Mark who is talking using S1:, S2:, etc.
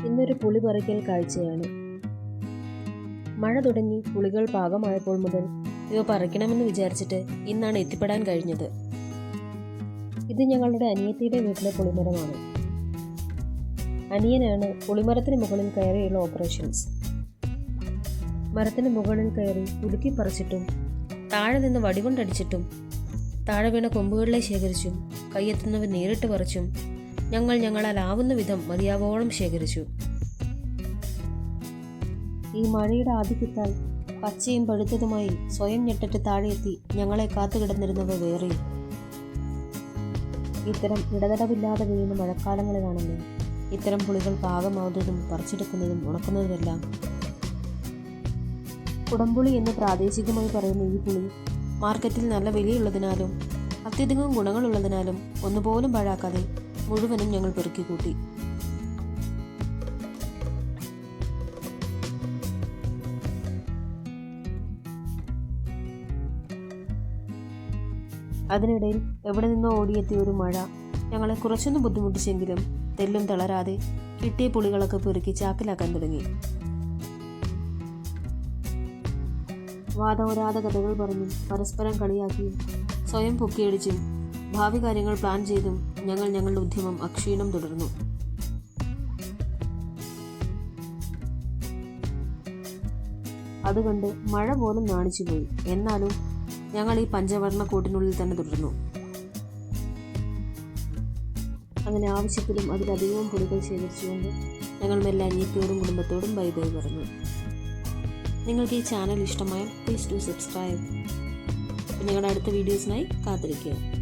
S1: ഇന്നൊരു പുളി പറിക്കൽ കാഴ്ചയാണ്. മഴ തുടങ്ങി പുളികൾ പാകമായപ്പോൾ മുതൽ ഇവ പറിക്കണമെന്ന് വിചാരിച്ചിട്ട് ഇന്നാണ് എത്തിപ്പെടാൻ കഴിഞ്ഞത്. ഇത് ഞങ്ങളുടെ അനിയത്തിയുടെ വീട്ടിലെ പുളിമരമാണ്. അനിയനാണ് പുളിമരത്തിന് മുകളിൽ കയറിയുള്ള ഓപ്പറേഷൻസ്. മരത്തിന് മുകളിൽ കയറി കുലുക്കി പറിച്ചിട്ടും താഴെ നിന്ന് വടികൊണ്ടടിച്ചിട്ടും താഴെ വീണ കൊമ്പുകളിലെ ശേഖരിച്ചും കയ്യെത്തുന്നവ നേരിട്ട് പറിച്ചും ഞങ്ങളാലാവുന്ന വിധം മതിയാവോളം ശേഖരിച്ചു. ഈ മഴയുടെ ആധിക്യത്താൽ പച്ചയും പഴുത്തതുമായി സ്വയം ഞെട്ടിട്ട് താഴെയെത്തി ഞങ്ങളെ കാത്തുകിടന്നിരുന്നവ വേറെയും. ഇത്തരം ഇടതടവില്ലാതെ വീഴുന്ന മഴക്കാലങ്ങളിലാണല്ലോ ഇത്തരം പുളികൾ പാകമാവുന്നതും പറിച്ചെടുക്കുന്നതും ഉണക്കുന്നതുമെല്ലാം. കുടംപുളി എന്ന് പ്രാദേശികമായി പറയുന്ന ഈ പുളി മാർക്കറ്റിൽ നല്ല വിലയുള്ളതിനാലും അത്യധികം ഗുണങ്ങളുള്ളതിനാലും ഒന്നുപോലും പാഴാക്കാതെ മുഴുവനും ഞങ്ങൾ പെറുക്കിക്കൂട്ടി. അതിനിടയിൽ എവിടെ നിന്നോ ഓടിയെത്തിയ ഒരു മഴ ഞങ്ങളെ കുറച്ചൊന്നും ബുദ്ധിമുട്ടിച്ചെങ്കിലും തെല്ലും തളരാതെ കിട്ടിയ പുളികളൊക്കെ പെറുക്കി ചാക്കിലാക്കാൻ തുടങ്ങി. വാദോരാത കഥകൾ പറഞ്ഞും പരസ്പരം കളിയാക്കിയും സ്വയം പൊക്കിയടിച്ചും ഭാവി കാര്യങ്ങൾ പ്ലാൻ ചെയ്തും ഞങ്ങളുടെ ഉദ്യമം അക്ഷീണം തുടർന്നു. അതുകൊണ്ട് മഴ പോലും നാണിച്ചുപോയി. എന്നാലും ഞങ്ങൾ ഈ പഞ്ചവർണ്ണ കൂട്ടിനുള്ളിൽ തന്നെ തുടർന്നു. അങ്ങനെ ആവശ്യത്തിലും അതിലധികവും പുളികൾ ശേഖരിച്ചുകൊണ്ട് ഞങ്ങൾ മെല്ലെ അനിയത്തിയോടും കുടുംബത്തോടും ബൈ ബൈ പറഞ്ഞു. നിങ്ങൾക്ക് ഈ ചാനൽ ഇഷ്ടമായാൽ പ്ലീസ് ഡു സബ്സ്ക്രൈബ്. ഞങ്ങളുടെ അടുത്ത വീഡിയോസിനായി കാത്തിരിക്കുക.